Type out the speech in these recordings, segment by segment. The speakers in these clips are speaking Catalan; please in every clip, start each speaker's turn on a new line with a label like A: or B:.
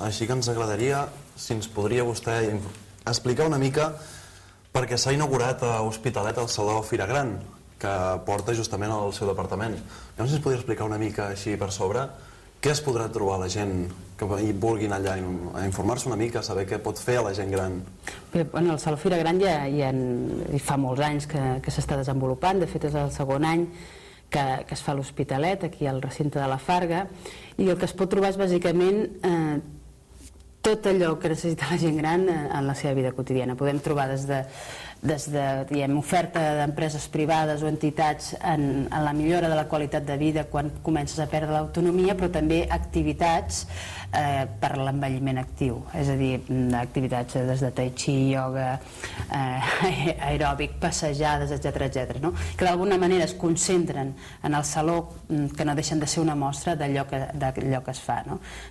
A: Així que ens agradaria, si ens podria vostè explicar una mica perquè s'ha inaugurat a Hospitalet el Saló Fira Gran, que porta justament el seu departament. No sé si ens podria explicar una mica així per sobre què es podrà trobar la gent que vulgui anar allà a informar-se una mica, a saber què pot fer a la gent gran.
B: Bé, el Saló Fira Gran ja fa molts anys que s'està desenvolupant, de fet és el segon any que es fa a l'Hospitalet, aquí al recinte de la Farga, i el que es pot trobar és bàsicament tot allò que necessita la gent gran en la seva vida quotidiana. Podem trobar des de oferta d'empreses privades o entitats en la millora de la qualitat de vida quan comences a perdre l'autonomia, però també activitats per l'envelliment actiu, és a dir, activitats des de tai chi, ioga, aeròbic, passejades, etc., que d'alguna manera es concentren en el saló, que no deixen de ser una mostra d'allò que es fa.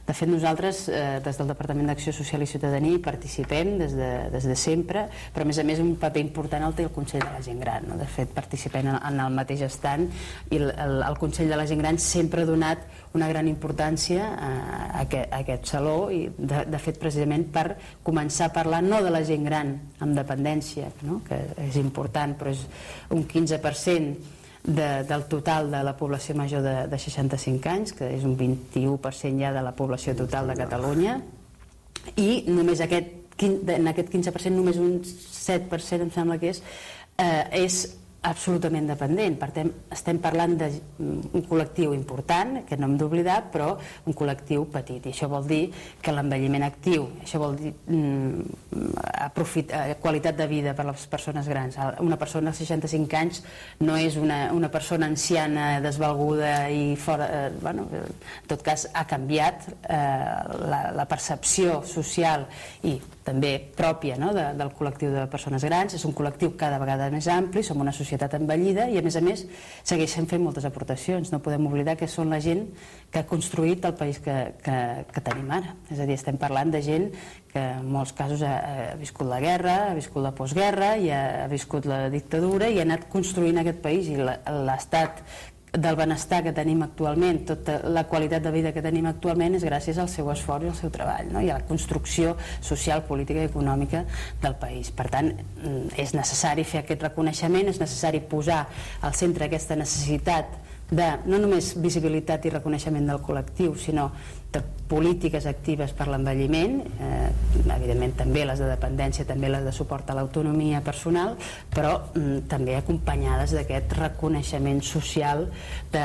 B: De fet, nosaltres, des del Departament d'Acció Social i Ciutadania, hi participem des de sempre, però a més un paper important el té el Consell de la Gent Gran. De fet, participem en el mateix estand i el Consell de la Gent Gran sempre ha donat una gran importància a aquest saló i de fet precisament per començar a parlar no de la gent gran amb dependència, que és important, però és un 15% del total de la població major de 65 anys, que és un 21% ja de la població total de Catalunya, i només en aquest 15% només un 7% em sembla que és absolutament dependent. Per tant, estem parlant d'un col·lectiu important, que no hem d'oblidar, però un col·lectiu petit, i això vol dir que l'envelliment actiu, això vol dir qualitat de vida per a les persones grans. Una persona de 65 anys no és una persona anciana, desvalguda i fora... En tot cas, ha canviat la percepció social i també pròpia del col·lectiu de persones grans. És un col·lectiu cada vegada més ampli, som una societat envellida i a més segueixen fent moltes aportacions. No podem oblidar que són la gent que ha construït el país que tenim ara. És a dir, estem parlant de gent que en molts casos ha viscut la guerra, ha viscut la postguerra i ha viscut la dictadura i ha anat construint aquest país, i l'estat del benestar que tenim actualment, tota la qualitat de vida que tenim actualment és gràcies al seu esforç i al seu treball, i a la construcció social, política i econòmica del país. Per tant, és necessari fer aquest reconeixement, és necessari posar al centre aquesta necessitat de no només visibilitat i reconeixement del col·lectiu, sinó de polítiques actives per l'envelliment, evidentment també les de dependència, també les de suport a l'autonomia personal, però també acompanyades d'aquest reconeixement social de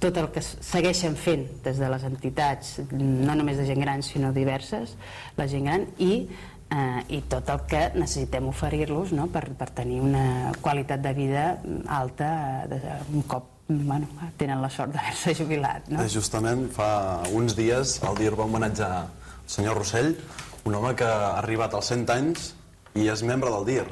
B: tot el que segueixen fent des de les entitats, no només de gent gran sinó diverses, la gent gran, i tot el que necessitem oferir-los per tenir una qualitat de vida alta un cop tenen la sort d'haver-se jubilat.
A: Justament fa uns dies el DIR va homenatjar el senyor Rossell, un home que ha arribat als 100 anys i és membre del DIR,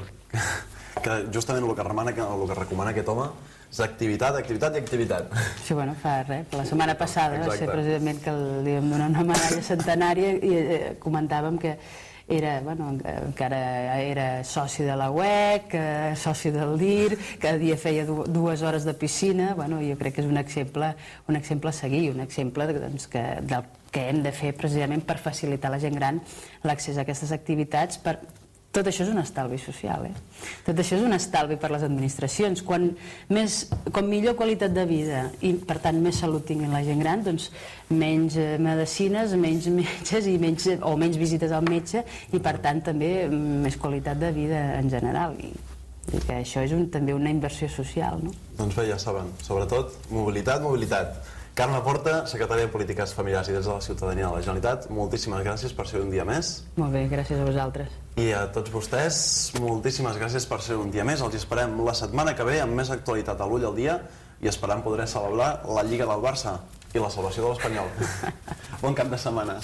A: que justament el que recomana aquest home és activitat, activitat i activitat. Sí,
B: fa res. La setmana passada va ser precisament que li vam donar una medalla centenària i comentàvem que encara era soci de la UEC, soci del DIR, cada dia feia 2 hores de piscina. Jo crec que és un exemple a seguir, un exemple del que hem de fer precisament per facilitar a la gent gran l'accés a aquestes activitats. Tot això és un estalvi social, tot això és un estalvi per les administracions. Com millor qualitat de vida i per tant més salut tinguin la gent gran, doncs menys medicines, menys metges o menys visites al metge i per tant també més qualitat de vida en general, i que això és també una inversió social.
A: Doncs bé, ja saben, sobretot mobilitat. Carme Porta, secretària de Polítiques Familiars i Drets de la Ciutadania de la Generalitat, moltíssimes gràcies per ser un dia més.
B: Molt bé, gràcies a vosaltres.
A: I a tots vostès, moltíssimes gràcies per ser un dia més. Els esperem la setmana que ve amb més actualitat a l'Ull al Dia i esperant poder celebrar la Lliga del Barça i la salvació de l'Espanyol. Bon cap de setmana.